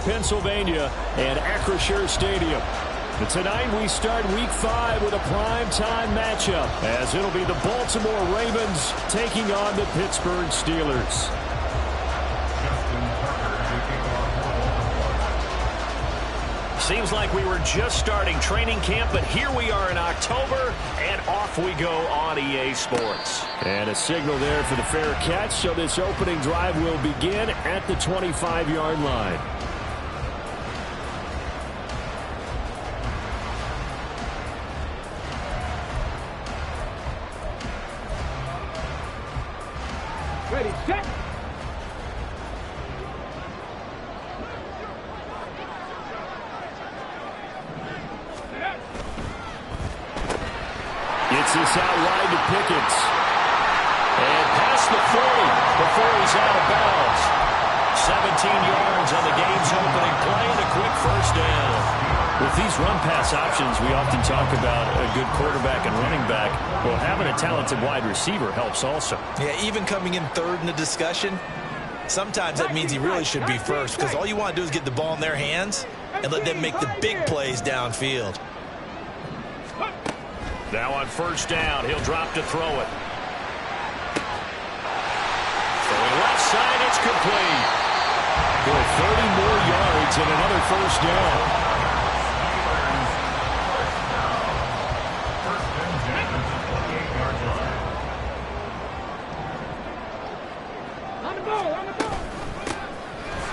Pennsylvania, and Acrisure Stadium. And tonight we start Week 5 with a primetime matchup, as it'll be the Baltimore Ravens taking on the Pittsburgh Steelers. Seems like we were just starting training camp, but here we are in October, and off we go on EA Sports. And a signal there for the fair catch, so this opening drive will begin at the 25-yard line. Ready, set. Gets this out wide to Pickens. And past the 40 before he's out of bounds. 17 yards on the game's opening play and a quick first down. With these run-pass options, we often talk about a good quarterback and running back. Well, having a talented wide receiver helps also. Yeah, even coming in third in the discussion, sometimes that means he really should be first, because all you want to do is get the ball in their hands and let them make the big plays downfield. Now on first down, he'll drop to throw it. Throwing left side, it's complete. For 30 more yards and another first down.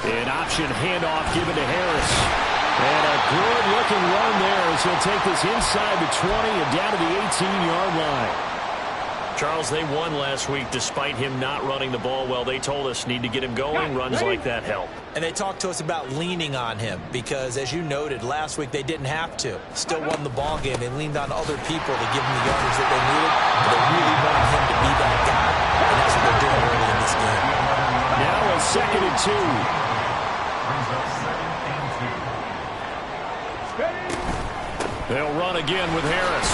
An option handoff given to Harris. And a good-looking run there as he'll take this inside the 20 and down to the 18-yard line. Charles, they won last week despite him not running the ball well. They told us need to get him going. Runs like that help. And they talked to us about leaning on him because, as you noted, last week they didn't have to. Still won the ball game. They leaned on other people to give him the yardage that they needed. But they really wanted him to be that guy. And that's what they're doing early in this game. Now a 2nd and 2. They'll run again with Harris.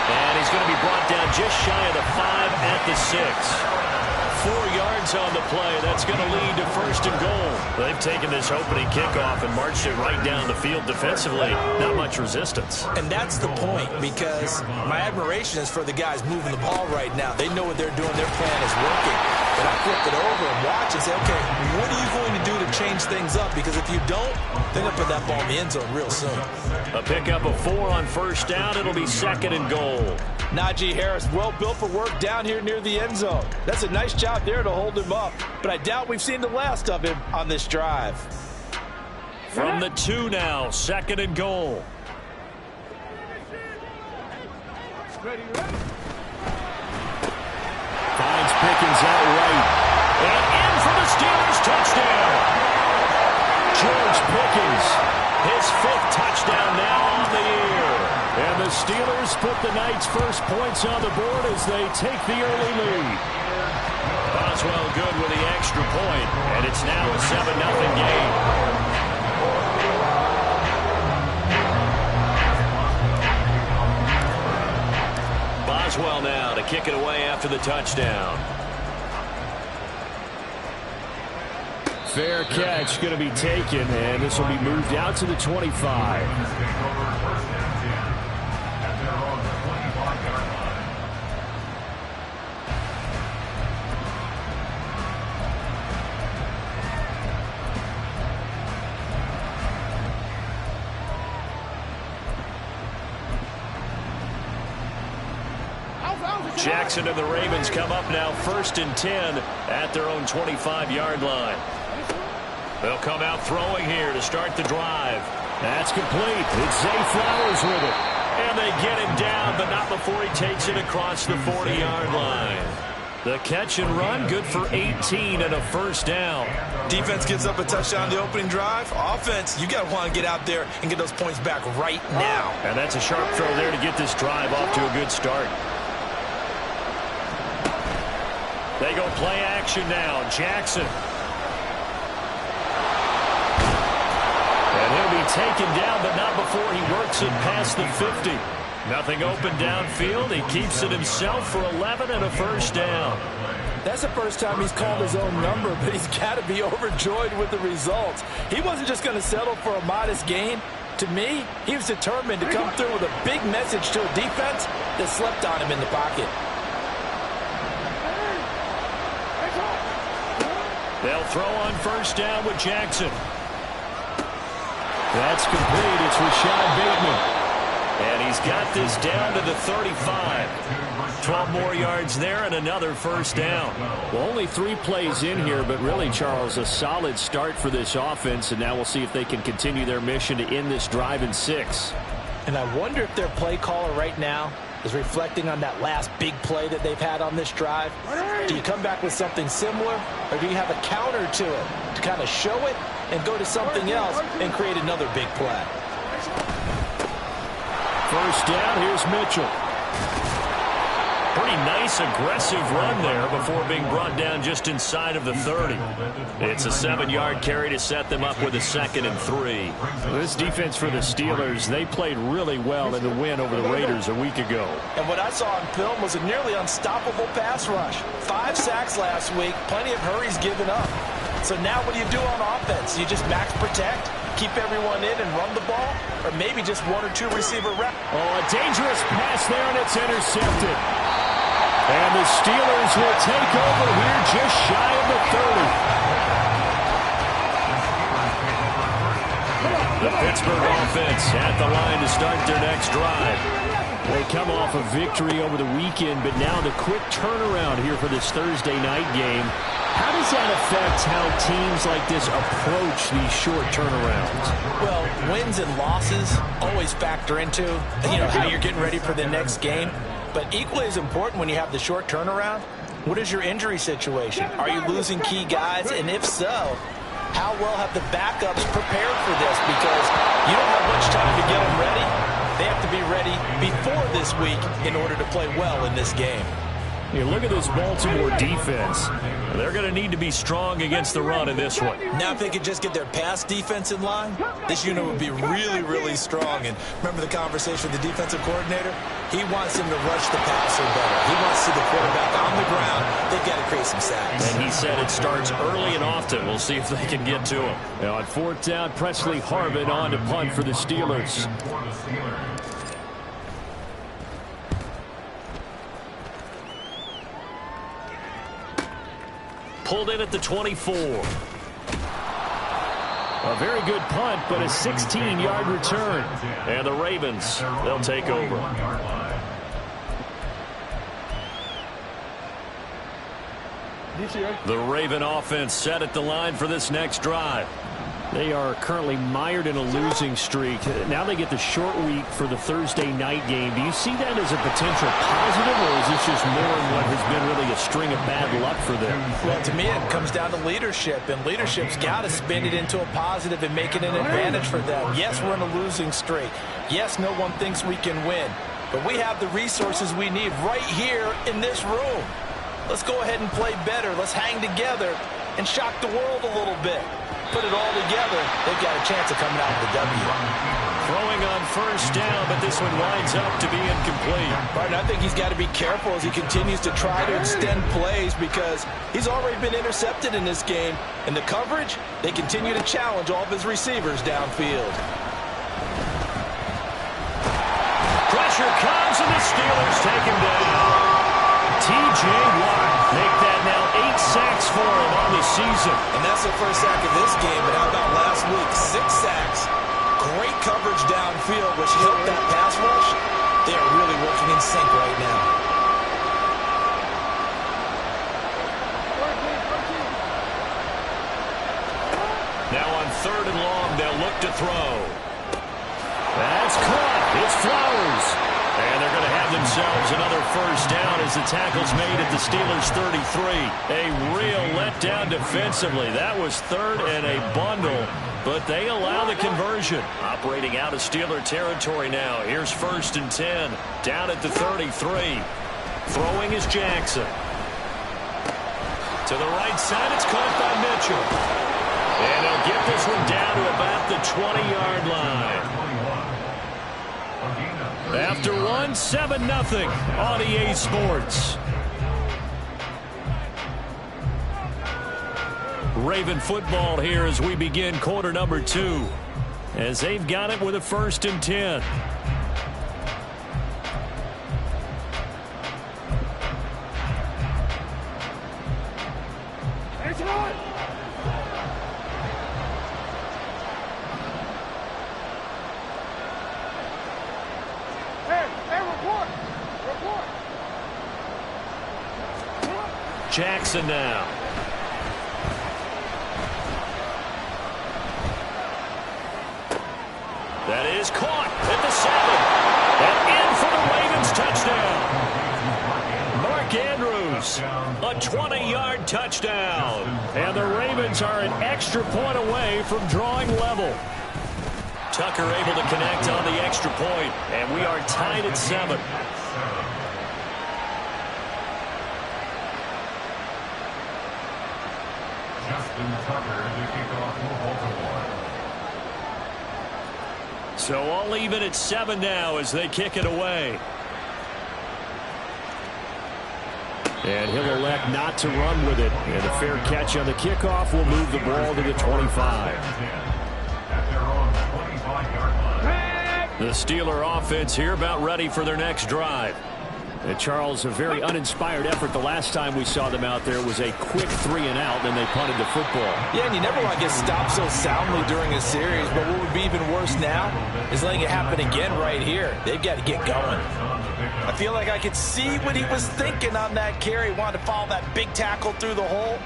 And he's going to be brought down just shy of the 5 at the 6. 4 yards on the play. That's going to lead to first and goal. They've taken this opening kickoff and marched it right down the field defensively. Not much resistance. And that's the point, because my admiration is for the guys moving the ball right now. They know what they're doing. Their plan is working. But I flip it over and watch and say, okay, what are you going to do to change things up? Because if you don't, they're going to put that ball in the end zone real soon. A pickup of 4 on first down. It'll be 2nd and goal. Najee Harris, well built for work down here near the end zone. That's a nice job there to hold him up. But I doubt we've seen the last of him on this drive. From the 2 now, 2nd and goal. Finds Pickens out right. And in for the Steelers touchdown. George Pickens. His 5th touchdown now on the year. And the Steelers put the night's first points on the board as they take the early lead. Boswell good with the extra point, and it's now a 7-0 game. Boswell now to kick it away after the touchdown. Fair catch going to be taken, and this will be moved out to the 25. Jackson and the Ravens come up now 1st and 10 at their own 25-yard line. They'll come out throwing here to start the drive. That's complete. It's Zay Flowers with it. And they get him down, but not before he takes it across the 40-yard line. The catch and run, good for 18 and a first down. Defense gives up a touchdown on the opening drive. Offense, you got to want to get out there and get those points back right now. And that's a sharp throw there to get this drive off to a good start. They go play action now. Jackson. And he'll be taken down, but not before he works it past the 50. Nothing open downfield. He keeps it himself for 11 and a first down. That's the first time he's called his own number, but he's got to be overjoyed with the results. He wasn't just going to settle for a modest gain. To me, he was determined to come through with a big message to a defense that slept on him in the pocket. They'll throw on first down with Jackson. That's complete. It's Rashad Bateman. And he's got this down to the 35. 12 more yards there and another first down. Well, only 3 plays in here, but really, Charles, a solid start for this offense. And now we'll see if they can continue their mission to end this drive in 6. And I wonder if their play caller right now is reflecting on that last big play that they've had on this drive. Do you come back with something similar, or do you have a counter to it to kind of show it and go to something else and create another big play? First down, here's Mitchell. Pretty nice, aggressive run there before being brought down just inside of the 30. It's a 7-yard carry to set them up with a 2nd and 3. This defense for the Steelers, they played really well in the win over the Raiders a week ago. And what I saw on film was a nearly unstoppable pass rush. 5 sacks last week, plenty of hurries given up. So now what do you do on offense? You just max protect, keep everyone in and run the ball, or maybe just 1 or 2 receiver reps? Oh, a dangerous pass there, and it's intercepted. And the Steelers will take over here just shy of the 30. The Pittsburgh offense at the line to start their next drive. They come off a victory over the weekend, but now the quick turnaround here for this Thursday night game. How does that affect how teams like this approach these short turnarounds? Well, wins and losses always factor into, how you're getting ready for the next game. But equally as important when you have the short turnaround, what is your injury situation? Are you losing key guys? And if so, how well have the backups prepared for this? Because you don't have much time to get them ready. They have to be ready before this week in order to play well in this game. You look at this Baltimore defense. They're going to need to be strong against the run in this one. Now if they could just get their pass defense in line, this unit would be really, really strong. And remember the conversation with the defensive coordinator? He wants him to rush the passer better. He wants to see the quarterback on the ground. They've got to create some sacks. And he said it starts early and often. We'll see if they can get to him. Now on 4th down, Presley Harvin on to punt for the Steelers. Pulled in at the 24. A very good punt, but a 16-yard return. And the Ravens, they'll take over. The Raven offense set at the line for this next drive. They are currently mired in a losing streak. Now they get the short week for the Thursday night game. Do you see that as a potential positive, or is this just more in what has been really a string of bad luck for them? Well, to me, it comes down to leadership, and leadership's got to spin it into a positive and make it an advantage for them. Yes, we're in a losing streak. Yes, no one thinks we can win, but we have the resources we need right here in this room. Let's go ahead and play better. Let's hang together and shock the world a little bit. Put it all together, they've got a chance of coming out with the W. Throwing on first down, but this one winds up to be incomplete. Martin, I think he's got to be careful as he continues to try to extend plays because he's already been intercepted in this game. And the coverage, they continue to challenge all of his receivers downfield. Pressure comes, and the Steelers take him down. T.J. Watt make that now 8 sacks for him on the season. And that's the first sack of this game, but how about last week? 6 sacks. Great coverage downfield, which helped that pass rush. They are really working in sync right now. Now on 3rd and long, they'll look to throw. That's caught. It's Flowers. And they're going to have themselves another first down as the tackle's made at the Steelers' 33. A real letdown defensively. That was 3rd and a bundle, but they allow the conversion. Operating out of Steeler territory now. Here's 1st and 10. Down at the 33. Throwing is Jackson. To the right side, it's caught by Mitchell. And he'll get this one down to about the 20-yard line. After one, 7-0 on EA Sports. Raven football here as we begin quarter number 2. As they've got it with a 1st and 10. Jackson now. That is caught at the 7. And in for the Ravens touchdown. Mark Andrews, a 20-yard touchdown. And the Ravens are an extra point away from drawing level. Tucker able to connect on the extra point. And we are tied at 7. So all even at 7 now as they kick it away. And he'll elect not to run with it. And a fair catch on the kickoff will move the ball to the 25. The Steeler offense here about ready for their next drive. And Charles, a very uninspired effort. The last time we saw them out there was a quick 3 and out, and they punted the football. Yeah, and you never want to get stopped so soundly during a series, but what would be even worse now is letting it happen again right here. They've got to get going. I feel like I could see what he was thinking on that carry. Wanted to follow that big tackle through the hole.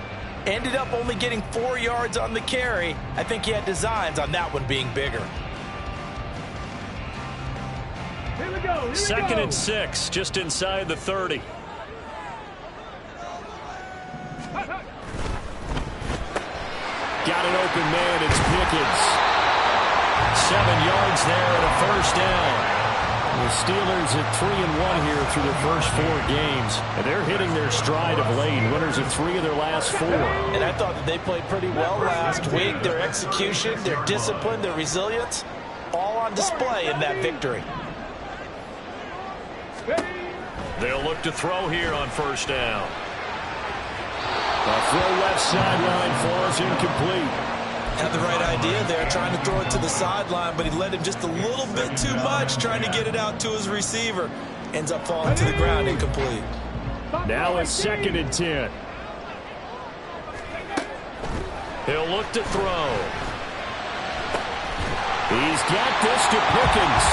Ended up only getting 4 yards on the carry. I think he had designs on that one being bigger. 2nd and 6, just inside the 30. Got an open man, it's Pickens. 7 yards there and a 1st down. The Steelers at 3-1 here through their first 4 games. And they're hitting their stride of late. Winners of 3 of their last 4. And I thought that they played pretty well last week. Their execution, their discipline, their resilience, all on display in that victory. They'll look to throw here on 1st down. A throw left sideline falls incomplete. Had the right idea there, trying to throw it to the sideline, but he led him just a little bit too much, trying to get it out to his receiver. Ends up falling to the ground incomplete. Now it's 2nd and 10. He'll look to throw. He's got this to Pickens.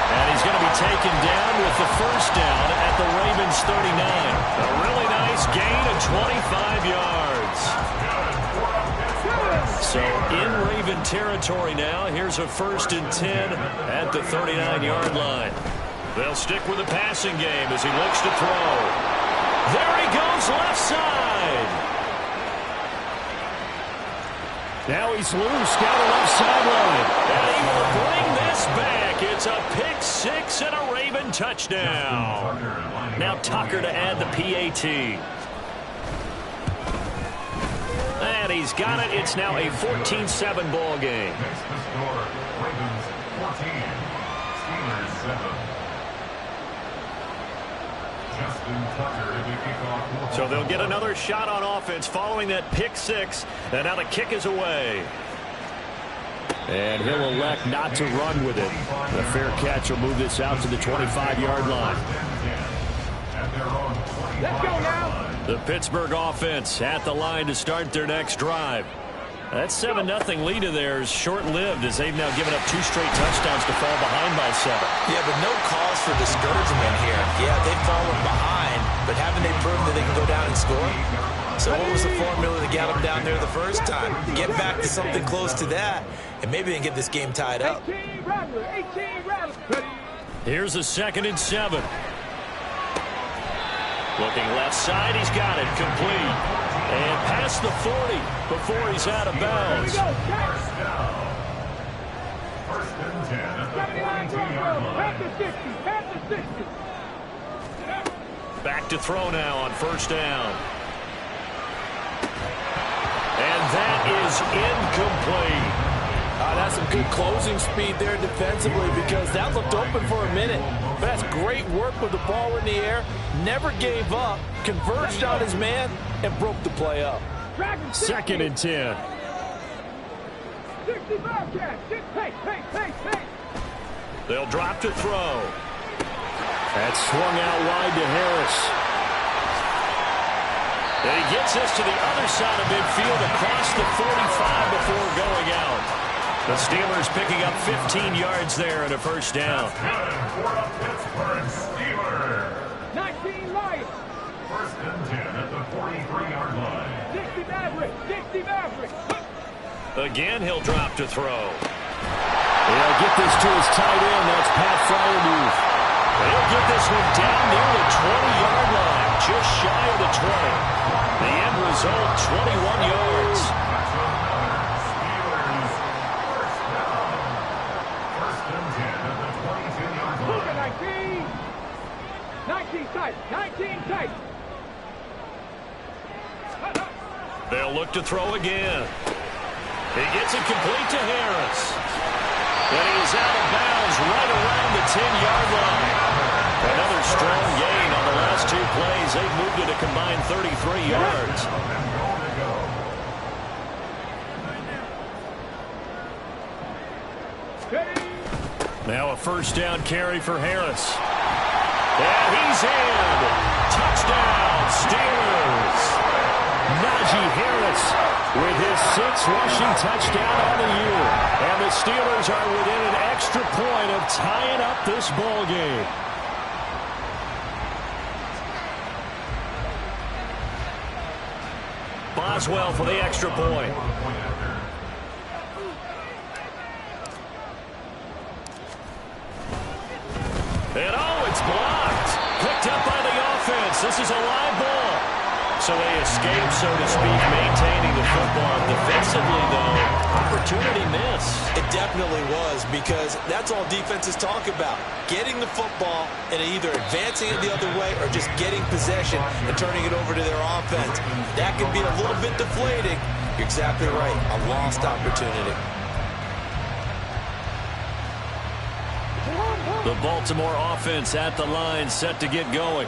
And he's going to be taken down with the 1st down at the Ravens 39. A really nice gain of 25 yards. So in Raven territory now. Here's a 1st and 10 at the 39-yard line. They'll stick with the passing game as he looks to throw. There he goes left side. Now he's loose, got a left sideline. And he will bring this back. It's a pick 6 and a Raven touchdown. Now Tucker to add the PAT. And he's got it. It's now a 14-7 ball game. Ravens 14, Steelers 7. So they'll get another shot on offense following that pick 6. And now the kick is away. And he'll elect not to run with it. The fair catch will move this out to the 25-yard line. Let's go now. The Pittsburgh offense at the line to start their next drive. That 7-0 lead of theirs short-lived as they've now given up 2 straight touchdowns to fall behind by 7. Yeah, but no cause for discouragement here. Yeah, they've fallen behind, but haven't they proven that they can go down and score? So what was the formula that got them down there the first time? Get back to something close to that, and maybe they can get this game tied up. 18 Rattler. Here's a 2nd and 7. Looking left side, he's got it complete. And past the 40 before he's out of bounds. First and 10 at the 22-yard line. Back to throw now on 1st down. And that is incomplete. That's some good closing speed there defensively because that looked open for a minute. But that's great work with the ball in the air. Never gave up, converged on his man, and broke the play up. 2nd and 10. 60 Bobcats. Hey. They'll drop to throw. That's swung out wide to Harris. And he gets this to the other side of midfield across the 45 before going out. The Steelers picking up 15 yards there and a first down. 19 Lions. 1st and 10 at the 43-yard line. 60 Maverick. Again, he'll drop to throw. He'll get this to his tight end. That's Pat Freiermuth. He'll get this one down near the 20-yard line, just shy of the 20. The end result, 21 yards. Steelers, 1st down. 1st and 10 at the 22-yard line. 19 tight. They'll look to throw again. He gets it complete to Harris. And he's out of bounds right around the 10-yard line. Another strong gain on the last 2 plays. They've moved it a combined 33 yards. Now a first down carry for Harris. And he's in. Touchdown, Steelers. Najee Harris with his 6th rushing touchdown on the year. And the Steelers are within an extra point of tying up this ball game. Boswell for the extra point. And it's blocked. Picked up by the offense. This is a live ball. So they escape, so to speak, maintaining the football. Defensively, though, opportunity miss. It definitely was, because that's all defenses talk about. Getting the football and either advancing it the other way or just getting possession and turning it over to their offense. That can be a little bit deflating. You're exactly right. A lost opportunity. The Baltimore offense at the line, set to get going.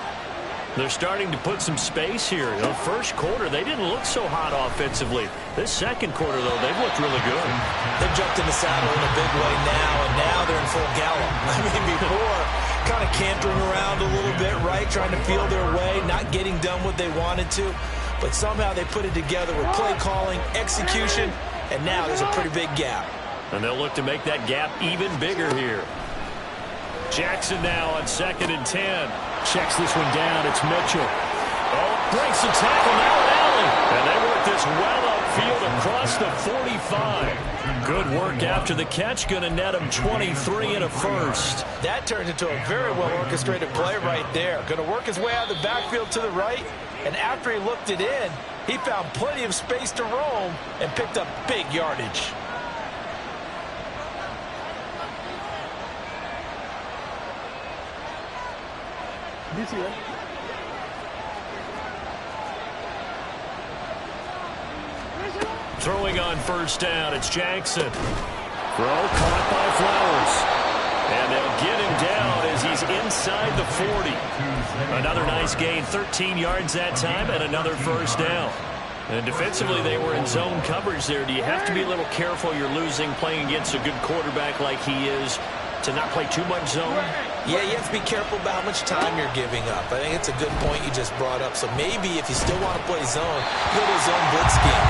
They're starting to put some space here. The first quarter, they didn't look so hot offensively. This second quarter, though, they've looked really good. They've jumped in the saddle in a big way now, and now they're in full gallop. I mean, before, kind of cantering around a little bit, right, trying to feel their way, not getting done what they wanted to. But somehow they put it together with play calling, execution, and now there's a pretty big gap. And they'll look to make that gap even bigger here. Jackson now on 2nd and 10. Checks this one down. It's Mitchell. Breaks the tackle now at Allen. And they work this well upfield across the 45. Good work after the catch. Going to net him 23 and a first. That turned into a very well orchestrated play right there. Going to work his way out of the backfield to the right. And after he looked it in, he found plenty of space to roam and picked up big yardage. Throwing on first down, it's Jackson. Throw caught by Flowers. And they'll get him down as he's inside the 40. Another nice gain, 13 yards that time, and another first down. And defensively, they were in zone coverage there. Do you have to be a little careful? You're losing, playing against a good quarterback like he is, to not play too much zone? Yeah, you have to be careful about how much time you're giving up. I think it's a good point you just brought up. So maybe if you still want to play zone, go to a zone blitz scheme.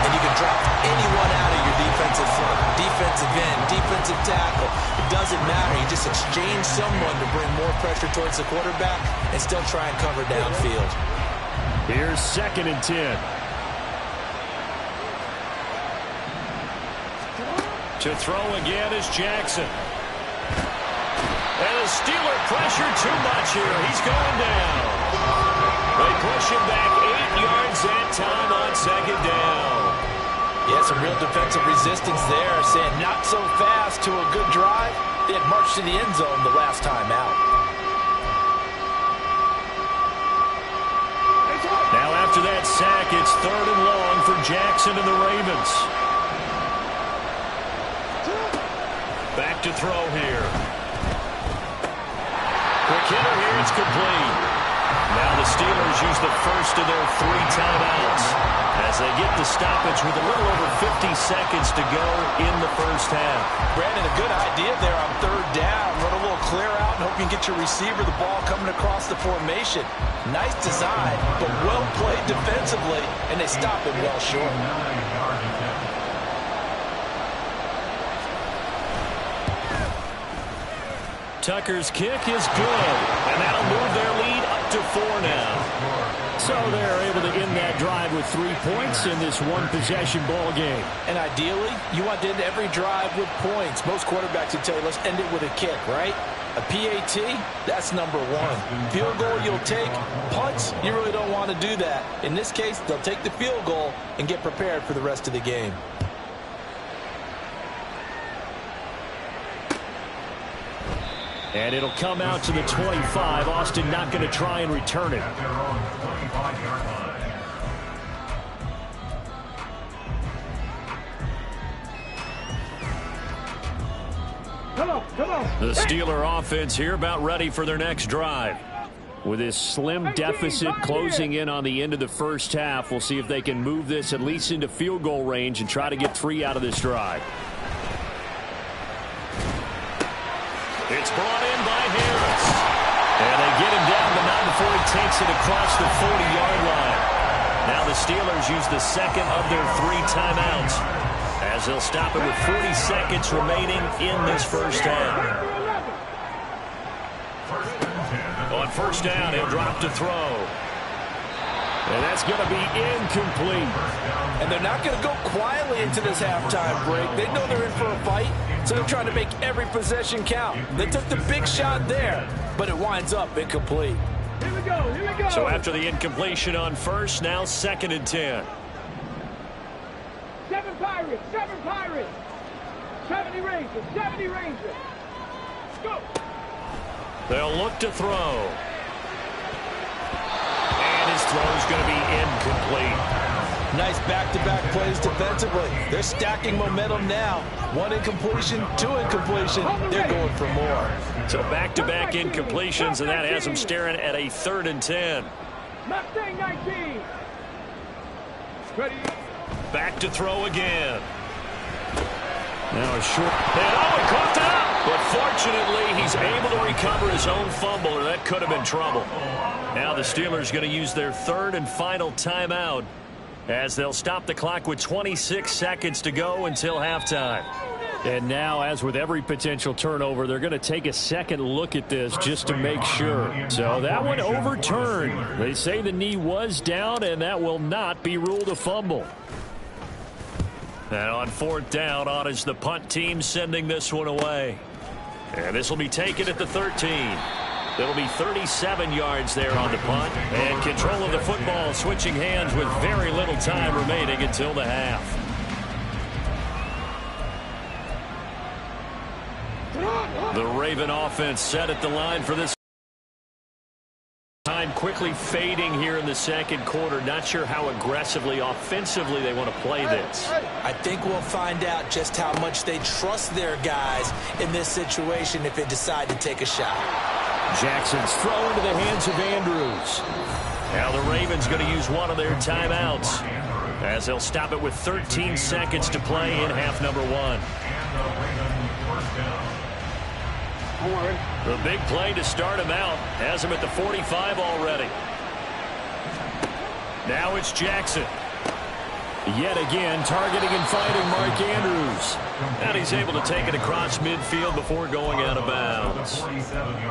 And you can drop anyone out of your defensive front. Defensive end, defensive tackle. It doesn't matter. You just exchange someone to bring more pressure towards the quarterback and still try and cover downfield. Here's 2nd and 10. To throw again is Jackson. And the Steeler pressure too much here. He's going down. They push him back 8 yards that time on 2nd down. Yeah, some real defensive resistance there, saying not so fast to a good drive. They had marched to the end zone the last time out. Now after that sack, it's 3rd and long for Jackson and the Ravens. Back to throw here. Quick hitter here, it's complete. Now the Steelers use the first of their 3 timeouts as they get the stoppage with a little over 50 seconds to go in the first half. Brandon, a good idea there on 3rd down. Run a little clear out and hope you can get your receiver the ball coming across the formation. Nice design, but well played defensively, and they stop it well short. Tucker's kick is good, and that'll move their lead up to 4 now. So they're able to end that drive with 3 points in this one-possession ball game. And ideally, you want to end every drive with points. Most quarterbacks would tell you, let's end it with a kick, right? A PAT, that's number 1. Field goal you'll take. Punts, you really don't want to do that. In this case, they'll take the field goal and get prepared for the rest of the game. And it'll come out to the 25. Austin not going to try and return it. At their own 25-yard line. Come on. The Steeler offense here about ready for their next drive. With this slim deficit closing in on the end of the first half, we'll see if they can move this at least into field goal range and try to get 3 out of this drive. It's brought in by Harris. And they get him down, but not before he takes it across the 40-yard line. Now the Steelers use the second of their 3 timeouts as they'll stop it with 40 seconds remaining in this first half. On first down, he'll drop to throw. And that's going to be incomplete. And they're not going to go quietly into this halftime break. They know they're in for a fight, so they're trying to make every possession count. They took the big shot there, but it winds up incomplete. Here we go. So after the incompletion on first, now 2nd and 10. 7 Pirates. 70 Rangers. Go. They'll look to throw. And his throw's going to be incomplete. Nice back-to-back plays defensively. They're stacking momentum now. 1 incompletion, 2 incompletion. They're going for more. So back-to-back incompletions, and that has them staring at a 3rd and 10. Mustang 19. Ready. Back to throw again. Now a short. And it cooked up. But fortunately, he's able to recover his own fumble, or that could have been trouble. Now the Steelers going to use their 3rd and final timeout as they'll stop the clock with 26 seconds to go until halftime. And now, as with every potential turnover, they're going to take a second look at this just to make sure. So that one overturned. They say the knee was down, and that will not be ruled a fumble. And on 4th down, on is the punt team sending this one away. And this will be taken at the 13. It'll be 37 yards there on the punt. And control of the football switching hands with very little time remaining until the half. The Raven offense set at the line for this. Time quickly fading here in the 2nd quarter. Not sure how aggressively, offensively they want to play this. I think we'll find out just how much they trust their guys in this situation if they decide to take a shot. Jackson's throw into the hands of Andrews. Now the Ravens going to use one of their timeouts as they'll stop it with 13 seconds to play in half number 1. The big play to start him out has him at the 45 already. Now it's Jackson. Yet again, targeting and finding Mark Andrews. And he's able to take it across midfield before going out of bounds.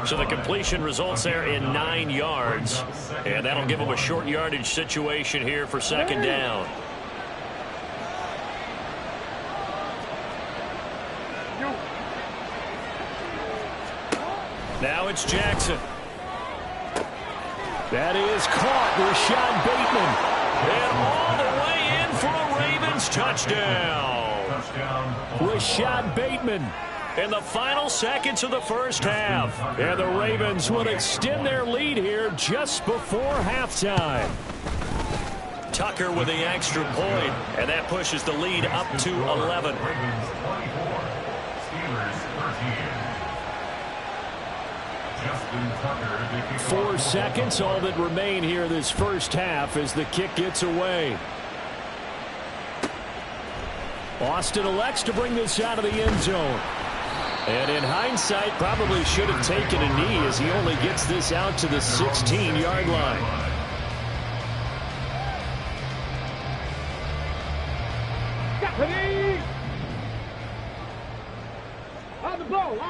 So the completion results there in 9 yards. And that'll give him a short yardage situation here for 2nd down. Now it's Jackson. That is caught. Rashad Bateman. And all the way in for a Ravens touchdown. Rashad Bateman. In the final seconds of the first half. And the Ravens will extend their lead here just before halftime. Tucker with the extra point, and that pushes the lead up to 11. 4 seconds, all that remain here this first half as the kick gets away. Austin elects to bring this out of the end zone. And in hindsight, probably should have taken a knee as he only gets this out to the 16-yard line. On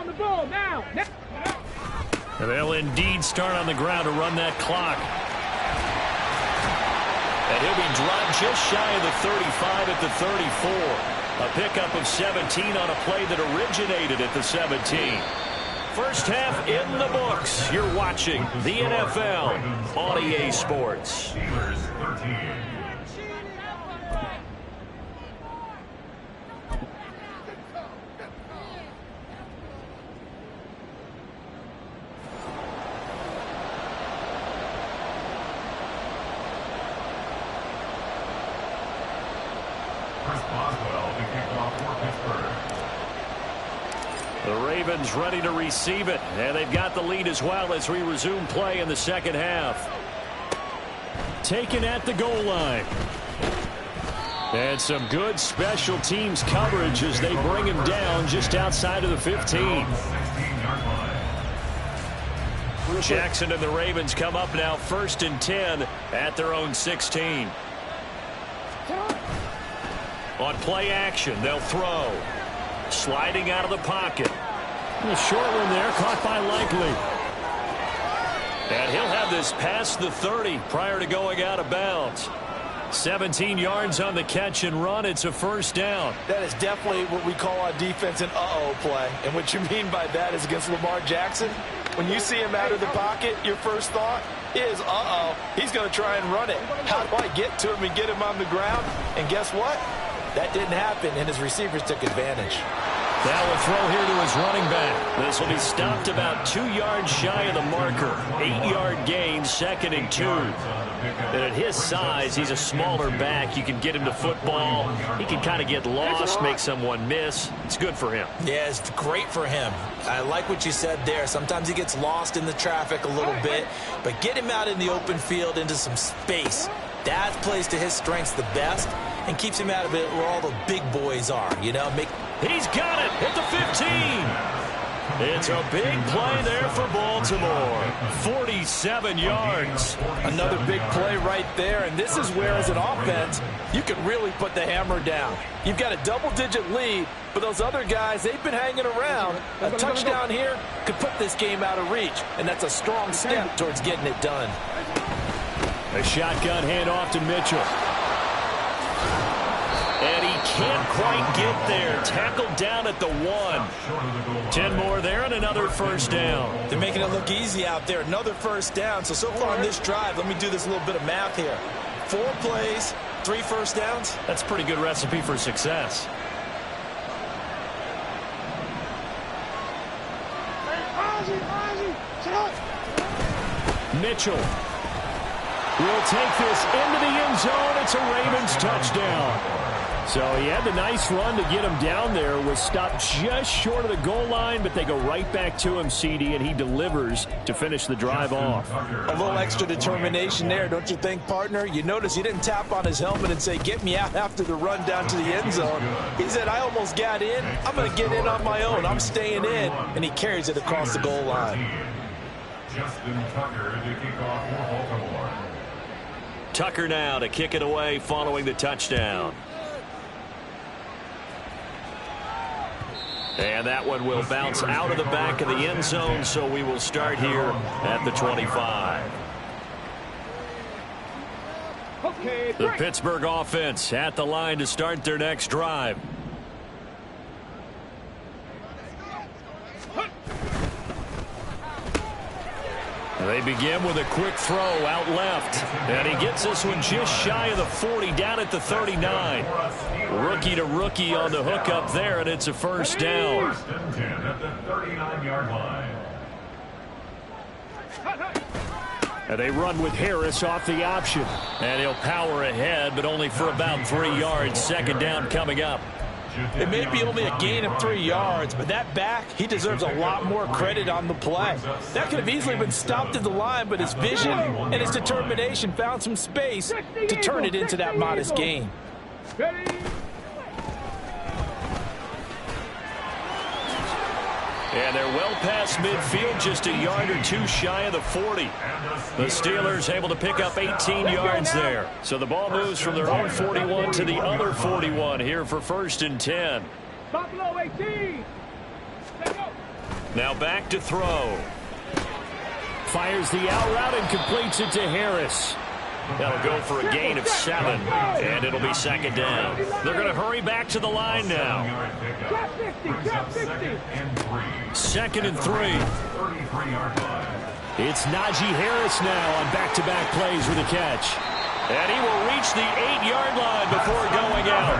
the ball, now. And they'll indeed start on the ground to run that clock. And he'll be dropped just shy of the 35 at the 34. A pickup of 17 on a play that originated at the 17. First half in the books. You're watching the NFL on EA Sports. Steelers 13. The Ravens ready to receive it, and they've got the lead as well as we resume play in the second half. Taken at the goal line. And some good special teams coverage as they bring him down just outside of the 15. Jackson and the Ravens come up now 1st and 10 at their own 16. On play action, they'll throw. Sliding out of the pocket. A short one there, caught by Likely. And he'll have this past the 30 prior to going out of bounds. 17 yards on the catch and run. It's a first down. That is definitely what we call on defense an uh-oh play. And what you mean by that is against Lamar Jackson, when you see him out of the pocket, your first thought is, uh-oh, he's going to try and run it. How do I get to him and get him on the ground? And guess what? That didn't happen, and his receivers took advantage. Now a throw here to his running back. This will be stopped about 2 yards shy of the marker. 8-yard gain, 2nd and 2. And at his size, he's a smaller back. You can get him to football. He can kind of get lost, make someone miss. It's good for him. Yeah, it's great for him. I like what you said there. Sometimes he gets lost in the traffic a little bit, but get him out in the open field into some space. That plays to his strengths the best and keeps him out of it where all the big boys are, you know. He's got it at the 15. It's a big play there for Baltimore. 47 yards. Another big play right there, and this is where, as an offense, you can really put the hammer down. You've got a double-digit lead, but those other guys, they've been hanging around. A touchdown here could put this game out of reach, and that's a strong step towards getting it done. A shotgun handoff to Mitchell. And he can't quite get there. Tackled down at the 1. 10 more there and another first down. They're making it look easy out there. Another first down. So far on this drive, let me do this little bit of math here. 4 plays, 3 first downs. That's a pretty good recipe for success. Mitchell will take this into the end zone. It's a Ravens touchdown. So he had the nice run to get him down there. Was stopped just short of the goal line, but they go right back to him, CD, and he delivers to finish the drive off. A little extra determination there, don't you think, partner? You notice he didn't tap on his helmet and say, get me out after the run down to the end zone. He said, I almost got in. I'm going to get in on my own. I'm staying in. And he carries it across the goal line. Justin Tucker to kick off for Baltimore. Tucker now to kick it away following the touchdown. And that one will bounce out of the back of the end zone, so we will start here at the 25. The Pittsburgh offense at the line to start their next drive. They begin with a quick throw out left. And he gets this one just shy of the 40, down at the 39. Rookie to rookie on the hook up there, and it's a first down. 1st and 10 at the 39-yard line. And they run with Harris off the option. And he'll power ahead, but only for about 3 yards. 2nd down coming up. It may be only a gain of 3 yards, but that back, he deserves a lot more credit on the play. That could have easily been stopped at the line, but his vision and his determination found some space to turn it into that modest gain. And they're well past midfield, just a yard or two shy of the 40. The Steelers able to pick up 18 yards there. So the ball moves from their own 41 to the other 41 here for 1st and 10. Buffalo 18. Now back to throw. Fires the out route and completes it to Harris. That'll go for a gain of 7, and it'll be 2nd down. They're going to hurry back to the line now. Trap 60, trap 60. 2nd and 3. It's Najee Harris now on back-to-back plays with a catch. And he will reach the 8-yard line before going out.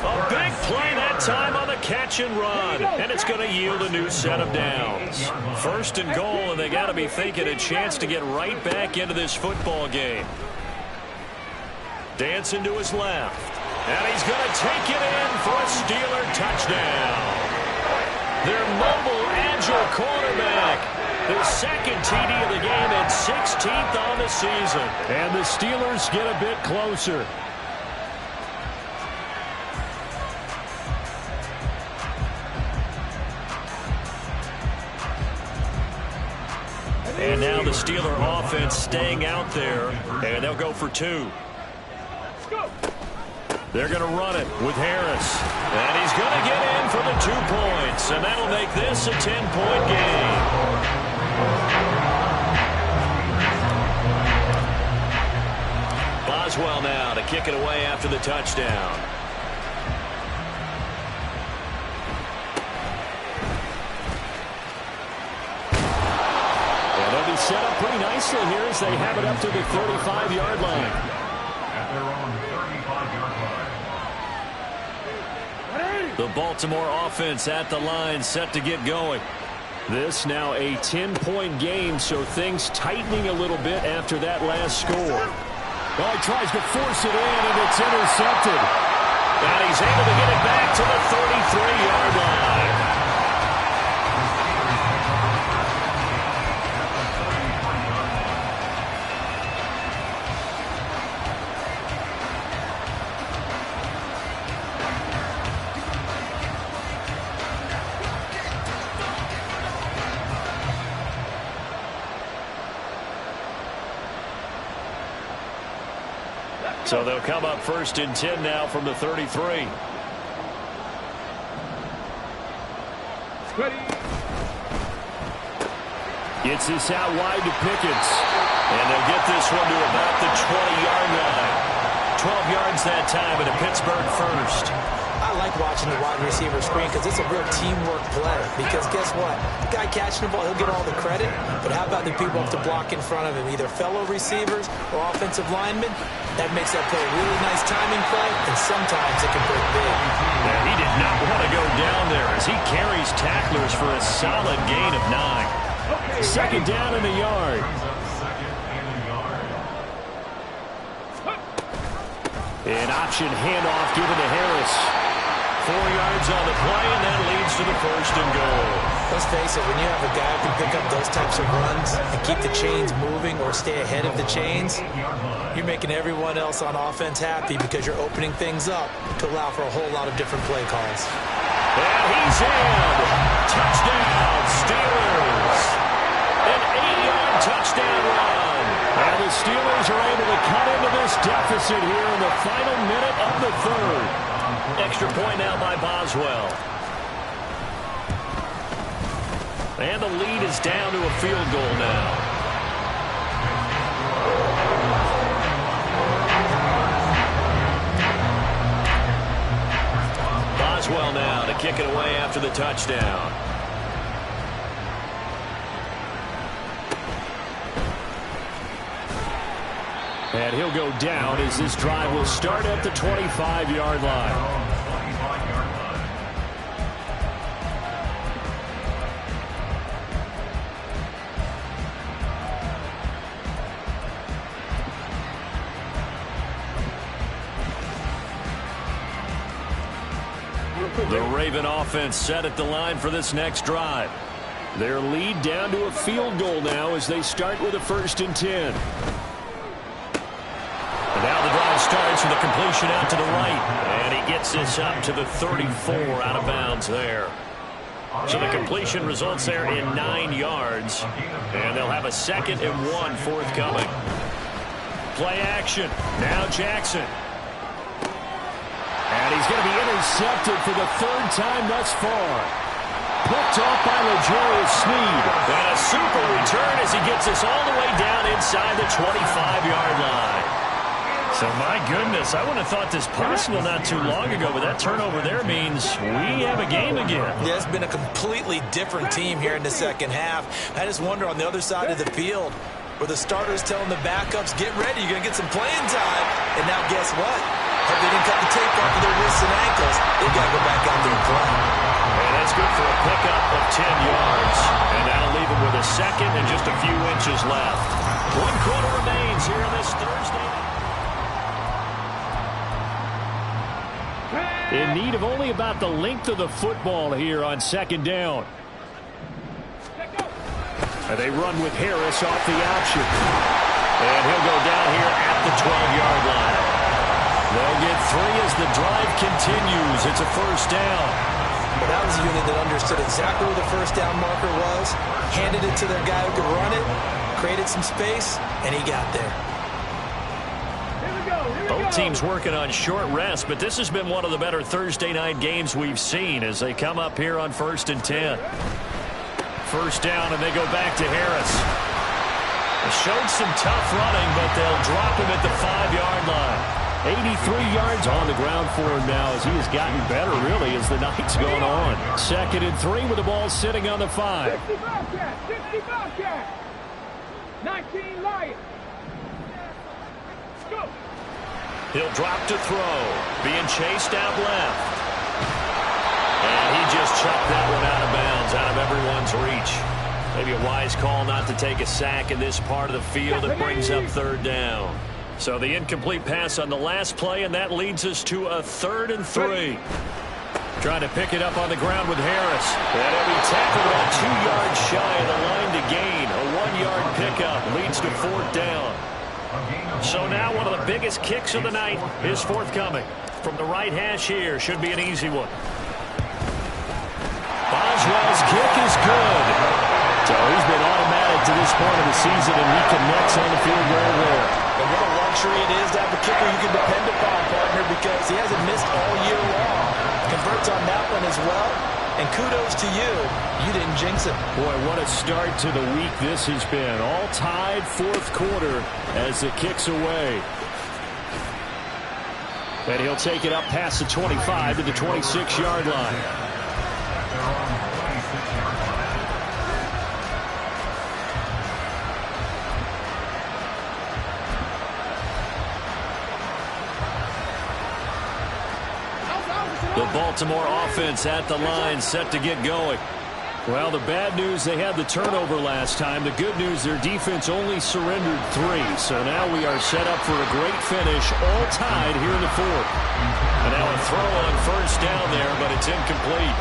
A big play that time on the catch and run. And it's going to yield a new set of downs. 1st and goal, and they got to be thinking a chance to get right back into this football game. Dancing to his left. And he's going to take it in for a Steeler touchdown. Their mobile, agile quarterback. His 2nd TD of the game and 16th on the season. And the Steelers get a bit closer. And now the Steeler offense staying out there, and they'll go for 2. They're going to run it with Harris. And he's going to get in for the 2 points, and that'll make this a 10-point game. Boswell now to kick it away after the touchdown. And they'll be set up pretty nicely here as they have it up to the 35-yard line. At their own 35-yard line. The Baltimore offense at the line, set to get going. This now a 10-point game, so things tightening a little bit after that last score. Well, he tries to force it in, and it's intercepted. And he's able to get it back to the 33-yard line. So they'll come up 1st and 10 now from the 33. Gets this out wide to Pickens. And they'll get this one to about the 20-yard line. 12 yards that time, and a Pittsburgh first. I like watching the wide receiver screen because it's a real teamwork play. Because guess what? The guy catching the ball, he'll get all the credit. But how about the people up to block in front of him, either fellow receivers or offensive linemen? That makes that play a really nice timing play, and sometimes it can break big. And he did not want to go down there as he carries tacklers for a solid gain of 9. 2nd down in the yard. An option handoff given to Harris. 4 yards on the play, and that leads to the 1st and goal. Let's face it, when you have a guy who can pick up those types of runs and keep the chains moving or stay ahead of the chains, you're making everyone else on offense happy because you're opening things up to allow for a whole lot of different play calls. And he's in. Touchdown, Steelers. An 8-yard touchdown run. And the Steelers are able to cut into this deficit here in the final minute of the 3rd. Extra point now by Boswell. And the lead is down to a field goal now. Boswell now to kick it away after the touchdown. And he'll go down as this drive will start at the 25-yard line. The Raven offense set at the line for this next drive. Their lead down to a field goal now as they start with a 1st and 10. And now the drive starts with a completion out to the right. And he gets this up to the 34 out of bounds there. So the completion results there in 9 yards. And they'll have a 2nd and 1 forthcoming. Play action. Now Jackson. And he's going to be intercepted for the 3rd time thus far. Picked off by L'Jarius Sneed. And a super return as he gets us all the way down inside the 25-yard line. So, my goodness, I wouldn't have thought this possible not too long ago, but that turnover there means we have a game again. Yeah, it's been a completely different team here in the second half. I just wonder on the other side of the field where the starters telling the backups, get ready, you're going to get some playing time. And now guess what? Hope they didn't cut the tape off of their wrists and ankles. They got to go back out there and play. And that's good for a pickup of 10 yards. And that'll leave him with a 2nd and just a few inches left. 1 quarter remains here on this Thursday night. In need of only about the length of the football here on 2nd down. And they run with Harris off the option. And he'll go down here at the 12-yard line. They'll get 3 as the drive continues. It's a 1st down. But that was a unit that understood exactly where the 1st down marker was, handed it to their guy who could run it, created some space, and he got there. Both teams working on short rest, but this has been one of the better Thursday night games we've seen as they come up here on 1st and 10. 1st down, and they go back to Harris. They showed some tough running, but they'll drop him at the 5-yard line. 83 yards on the ground for him now as he has gotten better, really, as the night's gone on. 2nd and 3 with the ball sitting on the 5. 60 Bobcat, 60 Bobcat. 19 Lions. Go. He'll drop to throw, being chased out left. And he just chucked that one out of bounds, out of everyone's reach. Maybe a wise call not to take a sack in this part of the field. It brings up 3rd down. So the incomplete pass on the last play, and that leads us to a 3rd and 3. Trying to pick it up on the ground with Harris. And he'll be tackled about 2 yards shy of the line to gain. A 1-yard pickup leads to 4th down. So now one of the biggest kicks of the night is forthcoming. From the right hash here, should be an easy one. Boswell's kick is good. So he's been automatic to this point of the season, and he connects on the field goal there. And what a luxury it is to have a kicker you can depend upon, partner, because he hasn't missed all year long. Converts on that one as well. And kudos to you. You didn't jinx him. Boy, what a start to the week this has been. All tied 4th quarter as it kicks away. And he'll take it up past the 25 to the 26-yard line. The Baltimore offense at the line, set to get going. Well, the bad news, they had the turnover last time. The good news, their defense only surrendered 3. So now we are set up for a great finish, all tied here in the 4th. And now a throw on 1st down there, but it's incomplete.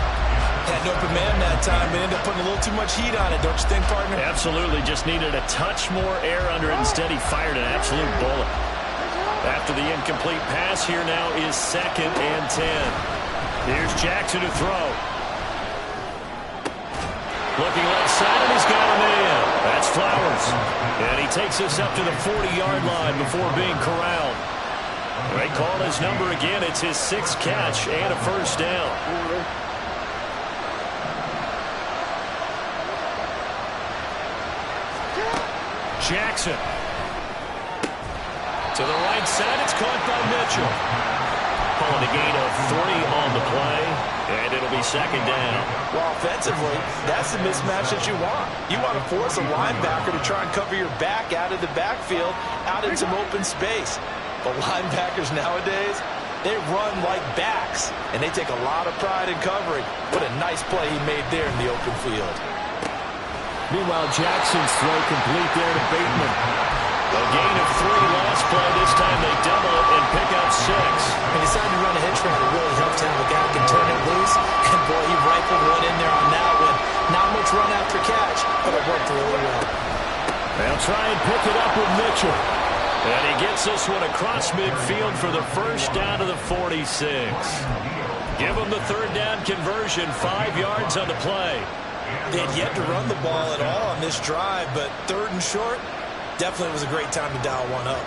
Had an open man that time, but ended up putting a little too much heat on it, don't you think, partner? Absolutely, just needed a touch more air under it. Instead, he fired an absolute bullet. After the incomplete pass, here now is 2nd and 10. Here's Jackson to throw. Looking left side, and he's got him in. That's Flowers. And he takes us up to the 40-yard line before being corralled. They call his number again. It's his 6th catch and a 1st down. Jackson. To the right side, it's caught by Mitchell. Calling a gain of 3 on the play, and it'll be 2nd down. Well, offensively, that's the mismatch that you want. You want to force a linebacker to try and cover your back out of the backfield, out in some open space. But linebackers nowadays, they run like backs, and they take a lot of pride in covering. What a nice play he made there in the open field. Meanwhile, Jackson's throw complete there to Bateman. A gain of 3 last play. This time they double it and pick up 6. And decided to run a hitch route. It really helped to have a guy who can turn it loose. And, boy, he rifled one in there on that one. Not much run after catch, but it worked really well. They'll try and pick it up with Mitchell. And he gets this one across midfield for the first down to the 46. Give him the third down conversion, 5 yards on the play. They had yet to run the ball at all on this drive, but 3rd and short, definitely was a great time to dial one up.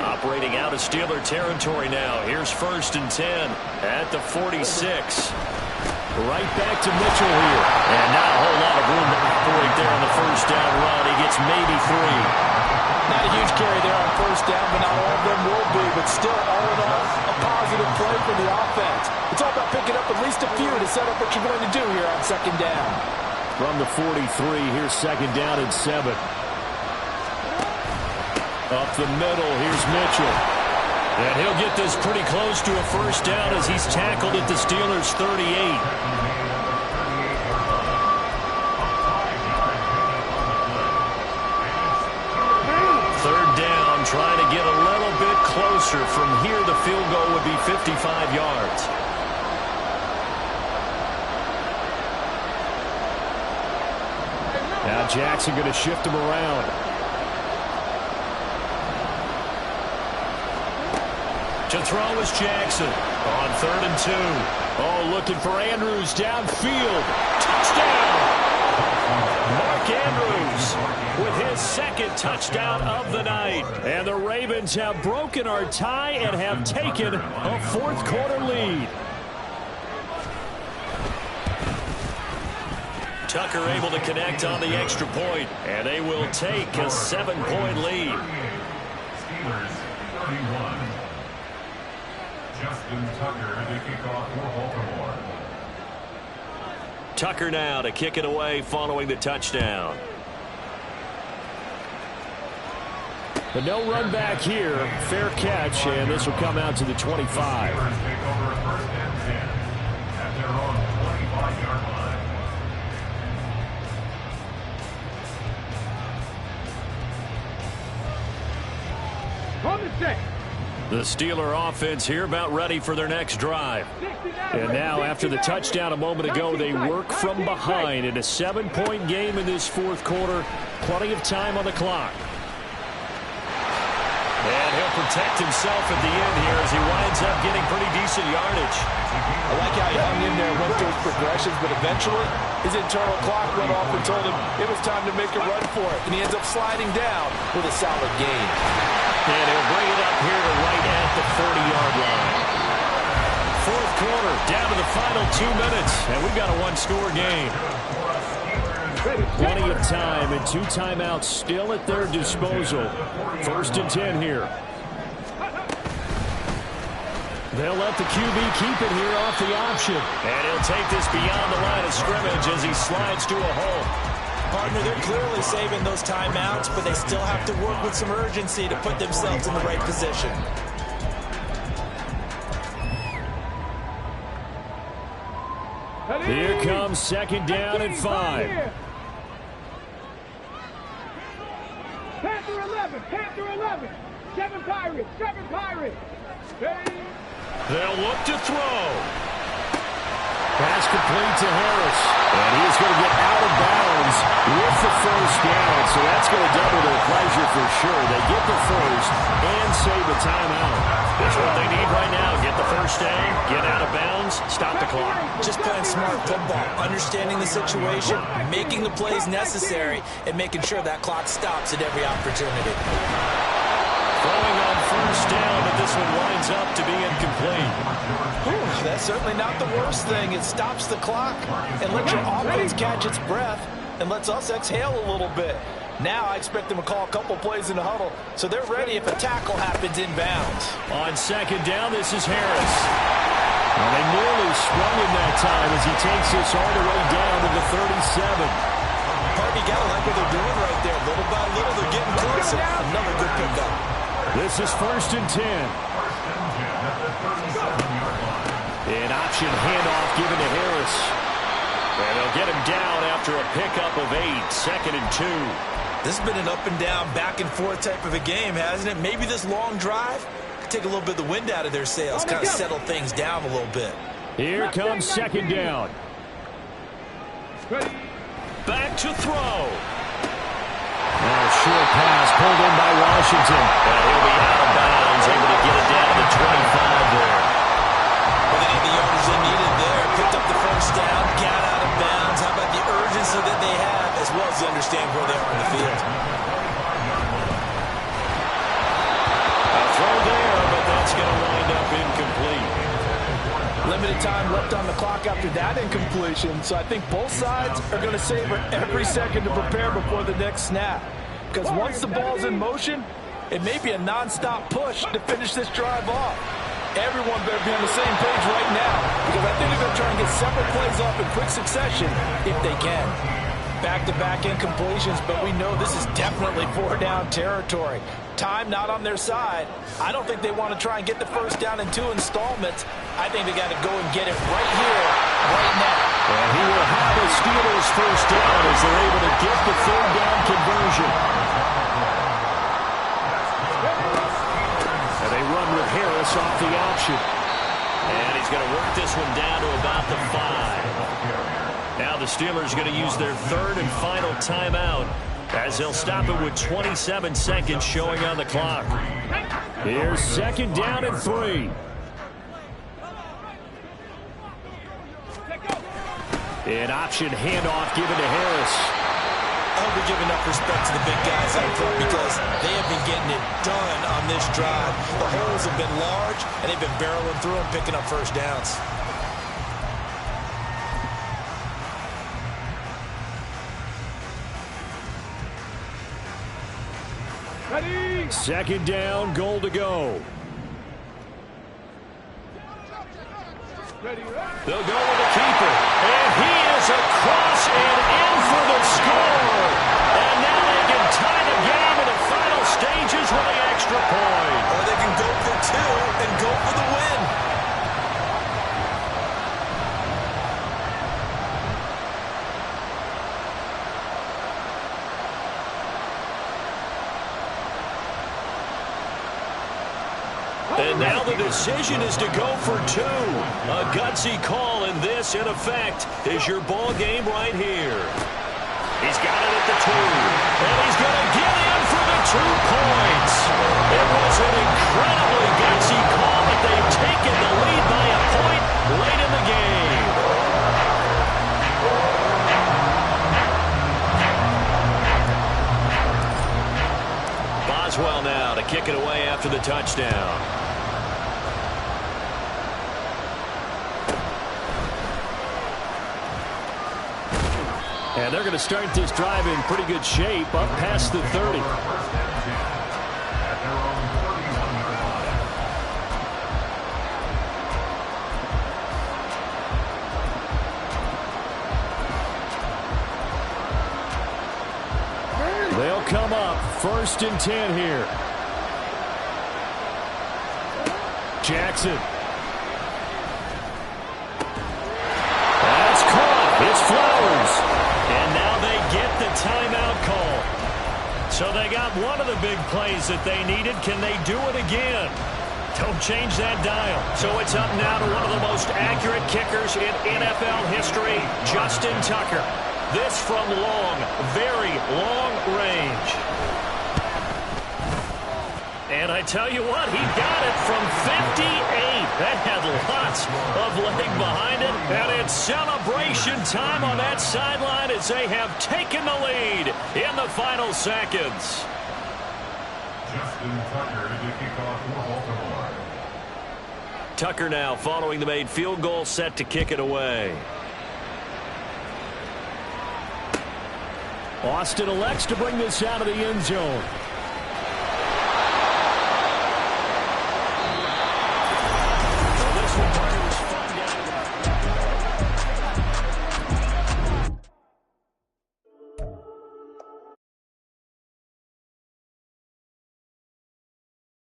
Operating out of Steeler territory now. Here's 1st and 10 at the 46. Right back to Mitchell here. And not a whole lot of room to operate there on the first down run. He gets maybe 3. Not a huge carry there on first down, but not all of them will be. But still, all in all, a positive play for the offense. It's all about picking up at least a few to set up what you're going to do here on 2nd down. From the 43, here's 2nd down and 7. Up the middle, here's Mitchell. And he'll get this pretty close to a first down as he's tackled at the Steelers' 38. Third down, trying to get a little bit closer. From here, the field goal would be 55 yards. Now Jackson going to shift him around. To throw is Jackson on 3rd and 2. Oh, looking for Andrews downfield. Touchdown! Mark Andrews with his 2nd touchdown of the night. And the Ravens have broken our tie and have taken a 4th quarter lead. Tucker able to connect on the extra point, and they will take a 7-point lead. Steelers 31. Justin Tucker to kick off for Baltimore. Tucker now to kick it away following the touchdown. But no run back here. Fair catch, and this will come out to the 25. Steelers take over 1st and 10 at their own 25-yard line. On the set. The Steeler offense here about ready for their next drive. And now, after the touchdown a moment ago, they work from behind in a 7-point game in this 4th quarter. Plenty of time on the clock. And he'll protect himself at the end here as he winds up getting pretty decent yardage. I like how he hung in there and went through his progressions, but eventually his internal clock went off and told him it was time to make a run for it. And he ends up sliding down with a solid gain. And he'll bring it up here to right at the 40-yard line. 4th quarter, down to the final 2 minutes, and we've got a 1-score game. Plenty of time and 2 timeouts still at their disposal. 1st and 10 here. They'll let the QB keep it here off the option. And he'll take this beyond the line of scrimmage as he slides to a hole. Partner, they're clearly saving those timeouts, but they still have to work with some urgency to put themselves in the right position. Here comes 2nd down and 5. Panther 11, Panther 11. 7 Pirates, 7 Pirates. They'll look to throw. Pass complete to Harris. And he's going to get out of bounds with the first down. So that's going to double their pleasure for sure. They get the first and save a timeout. That's what they need right now. Get the first down, get out of bounds, stop the clock. Just playing smart football, understanding the situation, making the plays necessary, and making sure that clock stops at every opportunity. Throwing on first down, but this one winds up to be incomplete. That's certainly not the worst thing. It stops the clock and lets your offense catch its breath and lets us exhale a little bit. Now I expect them to call a couple plays in the huddle, so they're ready if a tackle happens inbounds. On 2nd down, this is Harris. Well, they nearly sprung him that time as he takes this all the way down to the 37. Harvey, got to like what they're doing right there. Little by little, they're getting closer. Another good pickup. This is 1st and 10. An option handoff given to Harris. And they'll get him down after a pickup of 8. 2nd and 2. This has been an up-and-down, back-and-forth type of a game, hasn't it? Maybe this long drive could take a little bit of the wind out of their sails, kind of settle things down a little bit. Here comes second down. Back to throw. Short pass pulled in by Washington. He'll be out of bounds, able to get it down to the 25 there. Well, they need the yardage they needed there. Picked up the first down, got out of bounds. How about the urgency that they have, as well as understand where they are on the field? A throw there, but that's going to wind up incomplete. Limited time left on the clock after that incompletion, so I think both sides are going to savor every second to prepare before the next snap. Because once the ball's in motion, it may be a non-stop push to finish this drive off. Everyone better be on the same page right now, because I think they're going to try and get several plays off in quick succession if they can. Back-to-back incompletions, but we know this is definitely four-down territory. Time not on their side. I don't think they want to try and get the first down in 2 installments. I think they got to go and get it right here, right now. And he will have the Steelers first down as they're able to get the third down conversion. And they run with Harris off the option. And he's going to work this one down to about the 5. Now the Steelers are going to use their third and final timeout, as they'll stop it with 27 seconds showing on the clock. Here's second down and 3. An option handoff given to Harris. I hope we give enough respect to the big guys out front, because they have been getting it done on this drive. The holes have been large, and they've been barreling through and picking up first downs. Ready? Second down, goal to go. They'll go with the keeper, and he is across and in for the score. And now they can tie the game in the final stages with the extra point. Or they can go for 2 and go for the win. And now the decision is to go for 2. A gutsy call, and this, in effect, is your ball game right here. He's got it at the 2, and he's going to get in for the 2 points. It was an incredibly gutsy call, but they've taken the lead by a point late in the game. Boswell now to kick it away after the touchdown. And they're going to start this drive in pretty good shape, up past the 30. They'll come up, 1st and 10 here. Jackson. That's caught. It's Flowers. And now they get the timeout call. So they got one of the big plays that they needed. Can they do it again? Don't change that dial. So it's up now to one of the most accurate kickers in NFL history, Justin Tucker. This from long, very long range. And I tell you what, he got it from 58. That had lots of leg behind it. And it's celebration time on that sideline as they have taken the lead in the final seconds. Justin Tucker to kick off for Baltimore. Tucker now following the made field goal, set to kick it away. Austin elects to bring this out of the end zone. So this one